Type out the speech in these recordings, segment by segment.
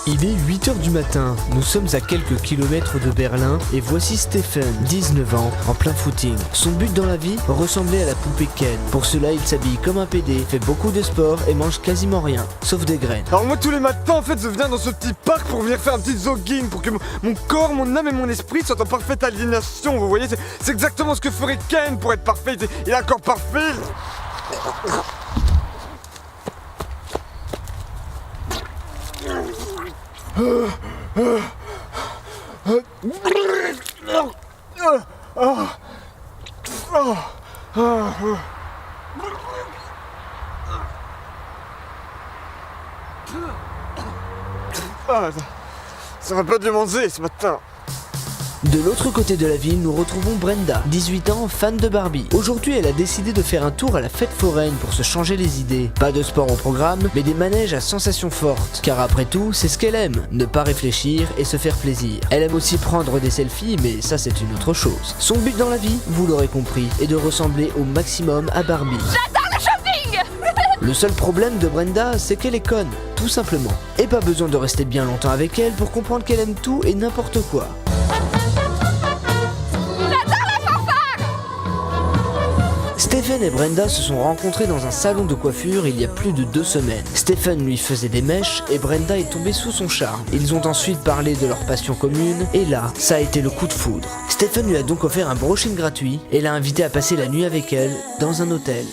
Il est 8h du matin, nous sommes à quelques kilomètres de Berlin et voici Stephen, 19 ans, en plein footing. Son but dans la vie, ressembler à la poupée Ken. Pour cela, il s'habille comme un PD, fait beaucoup de sport et mange quasiment rien, sauf des graines. Alors moi tous les matins en fait je viens dans ce petit parc pour venir faire un petit jogging pour que mon corps, mon âme et mon esprit soient en parfaite alignation, vous voyez, c'est exactement ce que ferait Ken pour être parfait, il a un corps parfait. Ça va pas dû manger ce matin. De l'autre côté de la ville, nous retrouvons Brenda, 18 ans, fan de Barbie. Aujourd'hui, elle a décidé de faire un tour à la fête foraine pour se changer les idées. Pas de sport au programme, mais des manèges à sensations fortes. Car après tout, c'est ce qu'elle aime, ne pas réfléchir et se faire plaisir. Elle aime aussi prendre des selfies, mais ça c'est une autre chose. Son but dans la vie, vous l'aurez compris, est de ressembler au maximum à Barbie. J'adore le shopping. Le seul problème de Brenda, c'est qu'elle est conne, tout simplement. Et pas besoin de rester bien longtemps avec elle pour comprendre qu'elle aime tout et n'importe quoi. Stephen et Brenda se sont rencontrés dans un salon de coiffure il y a plus de 2 semaines. Stephen lui faisait des mèches et Brenda est tombée sous son charme. Ils ont ensuite parlé de leur passion commune et là, ça a été le coup de foudre. Stephen lui a donc offert un brushing gratuit et l'a invité à passer la nuit avec elle dans un hôtel.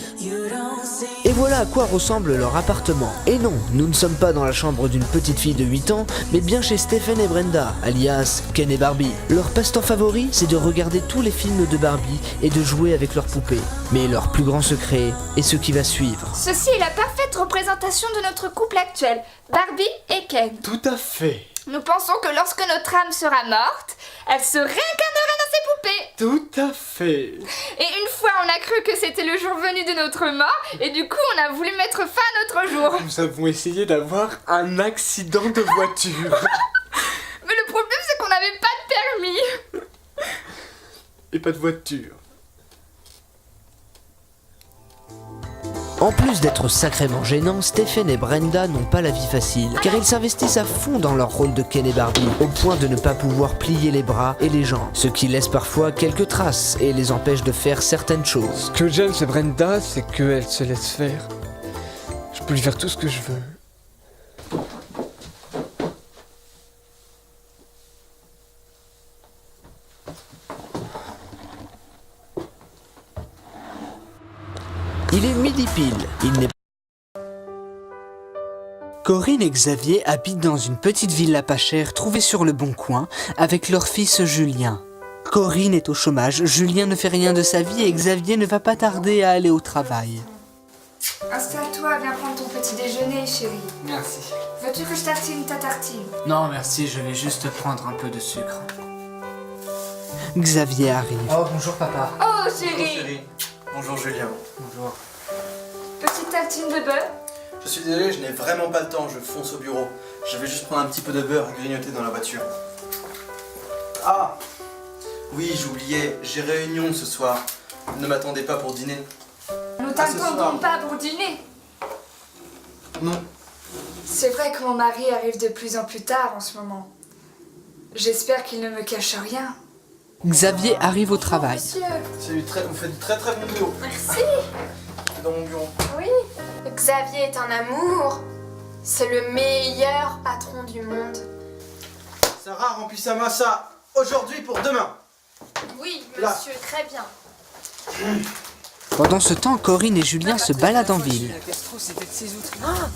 Et voilà à quoi ressemble leur appartement. Et non, nous ne sommes pas dans la chambre d'une petite fille de 8 ans, mais bien chez Stephen et Brenda, alias Ken et Barbie. Leur passe-temps favori, c'est de regarder tous les films de Barbie et de jouer avec leurs poupées. Mais leur plus grand secret est ce qui va suivre. Ceci est la parfaite représentation de notre couple actuel, Barbie et Ken. Tout à fait. Nous pensons que lorsque notre âme sera morte, elle se réincarnera dans ses poupées. Tout à fait. Et une fois, on a cru que c'était le jour venu de notre mort, et du coup, on a voulu mettre fin à notre jour. Nous avons essayé d'avoir un accident de voiture. Mais le problème, c'est qu'on n'avait pas de permis. Et pas de voiture. En plus d'être sacrément gênants, Stephen et Brenda n'ont pas la vie facile, car ils s'investissent à fond dans leur rôle de Ken et Barbie, au point de ne pas pouvoir plier les bras et les jambes, ce qui laisse parfois quelques traces et les empêche de faire certaines choses. Ce que j'aime chez Brenda, c'est qu'elle se laisse faire. Je peux lui faire tout ce que je veux. Il est midi pile, il n'est Corinne et Xavier habitent dans une petite villa pas chère trouvée sur le Bon Coin avec leur fils Julien. Corinne est au chômage, Julien ne fait rien de sa vie et Xavier ne va pas tarder à aller au travail. Installe-toi, viens prendre ton petit déjeuner, chérie. Merci. Veux-tu que je tartine ta tartine? Non merci, je vais juste prendre un peu de sucre. Xavier arrive. Oh, bonjour papa. Oh, Bonjour chérie. chérie. Bonjour Julien. Bonjour. Petite tartine de beurre? Je suis désolé, je n'ai vraiment pas le temps, je fonce au bureau. Je vais juste prendre un petit peu de beurre à grignoter dans la voiture. Ah oui, j'oubliais, j'ai réunion ce soir. Ne m'attendez pas pour dîner. Nous ce t'attendons soir. pas pour dîner. Non. C'est vrai que mon mari arrive de plus en plus tard en ce moment. J'espère qu'il ne me cache rien. Xavier arrive au travail. Monsieur. Vous faites du très très bon boulot. Merci. C'est dans mon bureau. Oui. Xavier est un amour. C'est le meilleur patron du monde. Sarah, remplis sa massa aujourd'hui pour demain. Oui, Là. monsieur, très bien. Pendant ce temps, Corinne et Julien se baladent en ville.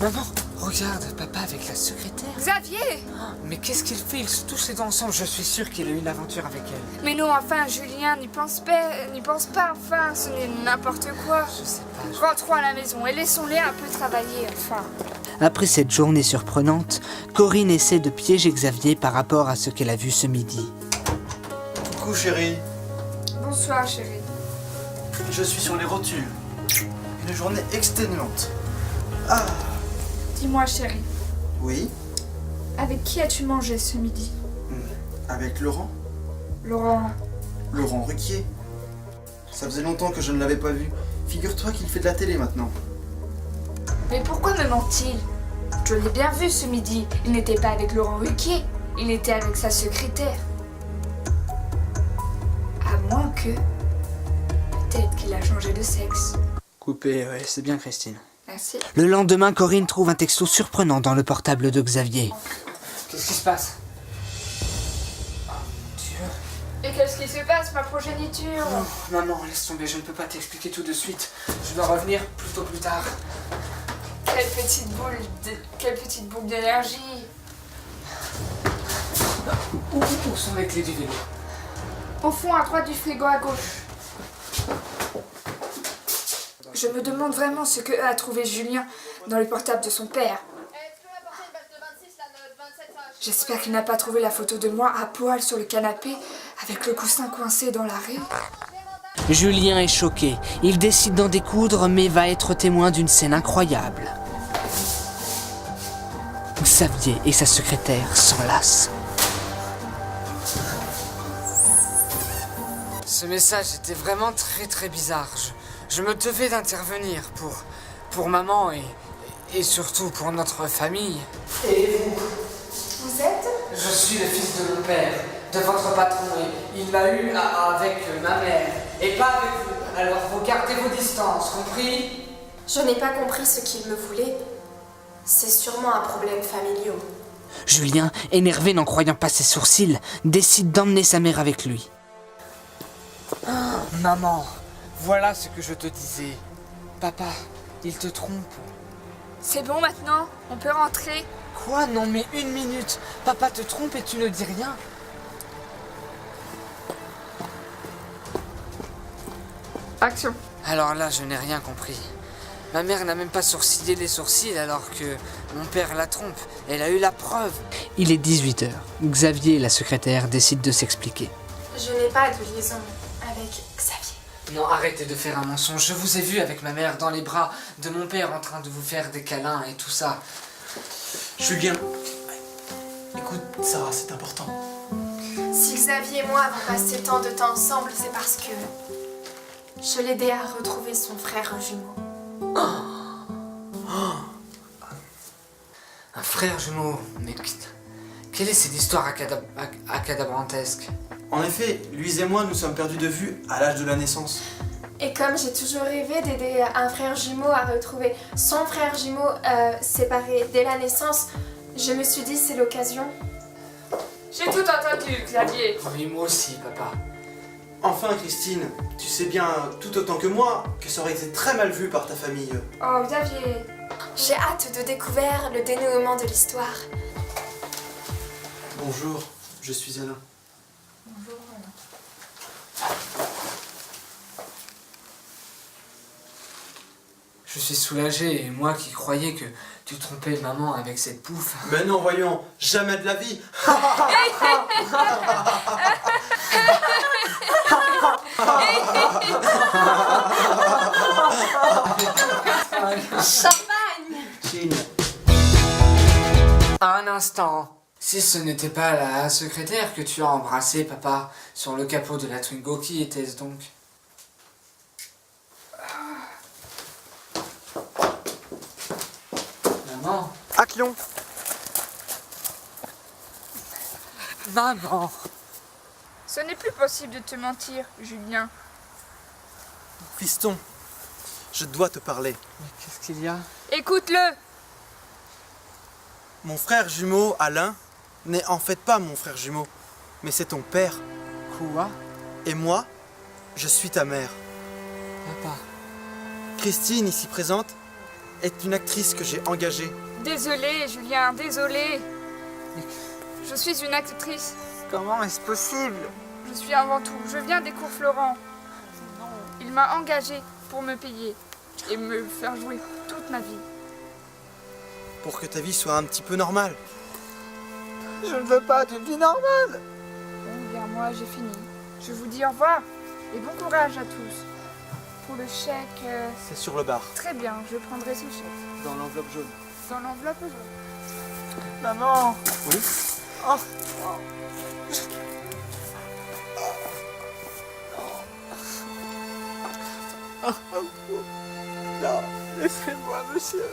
Maman, regarde, papa avec la secrétaire. Xavier. Mais qu'est-ce qu'il fait? Ils sont tous les deux ensemble. Je suis sûr qu'il a eu une aventure avec elle. Mais non, enfin, Julien, n'y pense pas, enfin, ce n'est n'importe quoi. Je sais pas. Rentrons à la maison et laissons-les un peu travailler, enfin. Après cette journée surprenante, Corinne essaie de piéger Xavier par rapport à ce qu'elle a vu ce midi. Coucou chérie, Bonsoir, chérie. je suis sur les rotules. Une journée exténuante. Ah Dis-moi, chérie, oui, avec qui as-tu mangé ce midi? avec Laurent. Laurent. Laurent Ruquier. Ça faisait longtemps que je ne l'avais pas vu. Figure-toi qu'il fait de la télé maintenant. Mais pourquoi me ment-il? Je l'ai bien vu ce midi. Il n'était pas avec Laurent Ruquier. Il était avec sa secrétaire. À moins que... Peut-être qu'il a changé de sexe. Coupé, ouais, c'est bien Christine. Merci. Le lendemain, Corinne trouve un texto surprenant dans le portable de Xavier. Qu'est-ce qui se passe? Et qu'est-ce qui se passe, ma progéniture? Oh, maman, laisse tomber, je ne peux pas t'expliquer tout de suite. Je dois revenir plutôt plus tard. Quelle petite boule d'énergie. Où sont les clés du vélo? Au fond, à droite du frigo à gauche. Je me demande vraiment ce que a trouvé Julien dans le portable de son père. J'espère qu'il n'a pas trouvé la photo de moi à poil sur le canapé avec le coussin coincé dans la raie. Julien est choqué. Il décide d'en découdre, mais va être témoin d'une scène incroyable. Xavier et sa secrétaire s'enlacent. Ce message était vraiment très bizarre. Je me devais d'intervenir pour maman et surtout pour notre famille. Et vous? Vous êtes? Je suis le fils de mon père, de votre patron, et il m'a eu avec ma mère, et pas avec vous. Alors vous gardez vos distances, compris? Je n'ai pas compris ce qu'il me voulait. C'est sûrement un problème familial. Julien, énervé n'en croyant pas ses sourcils, décide d'emmener sa mère avec lui. Maman, voilà ce que je te disais. Papa, il te trompe. C'est bon maintenant? On peut rentrer? Quoi? Non mais une minute. Papa te trompe et tu ne dis rien. Action. Alors là, je n'ai rien compris. Ma mère n'a même pas sourcillé les sourcils alors que mon père la trompe. Elle a eu la preuve. Il est 18h. Xavier et la secrétaire décident de s'expliquer. Je n'ai pas de liaison avec Xavier. Non, arrêtez de faire un mensonge. Je vous ai vu avec ma mère dans les bras de mon père en train de vous faire des câlins et tout ça. Julien, écoute, Sarah, c'est important. Si Xavier et moi avons passé tant de temps ensemble, c'est parce que je l'ai aidé à retrouver son frère jumeau. Un frère jumeau, mais quelle est cette histoire acadabrantesque? En effet, lui et moi, nous sommes perdus de vue à l'âge de la naissance. Et comme j'ai toujours rêvé d'aider un frère jumeau à retrouver son frère jumeau séparé dès la naissance, je me suis dit c'est l'occasion. J'ai tout entendu, Xavier. Oui, moi aussi, papa. Enfin, Christine, tu sais bien tout autant que moi que ça aurait été très mal vu par ta famille. Oh, Xavier. J'ai hâte de découvrir le dénouement de l'histoire. Bonjour, je suis Alain. Bonjour. Je suis soulagé, et moi qui croyais que tu trompais maman avec cette pouffe. Mais non, voyons, jamais de la vie. Champagne! Chine. Un instant. Si ce n'était pas la secrétaire que tu as embrassée, papa, sur le capot de la Twingo, qui était-ce donc? Maman. Action. Maman. Ce n'est plus possible de te mentir, Julien. Fiston, je dois te parler. Mais qu'est-ce qu'il y a? Écoute-le. Mon frère jumeau, Alain, n'est en fait pas mon frère jumeau, mais c'est ton père. Quoi? Et moi, je suis ta mère. Papa. Christine, ici présente, est une actrice que j'ai engagée. Désolée, Julien, désolée. Je suis une actrice. Comment est-ce possible? Je suis avant tout. Je viens des cours Florent. Il m'a engagée pour me payer et me faire jouer toute ma vie. Pour que ta vie soit un petit peu normale. Je ne veux pas d'une vie normale. Bon, bien, moi, j'ai fini. Je vous dis au revoir et bon courage à tous. Pour le chèque, C'est sur le bar, très bien, je prendrai ce chèque. dans l'enveloppe jaune. Dans l'enveloppe jaune. Maman. Oui. Oh. Non, laissez-moi, monsieur.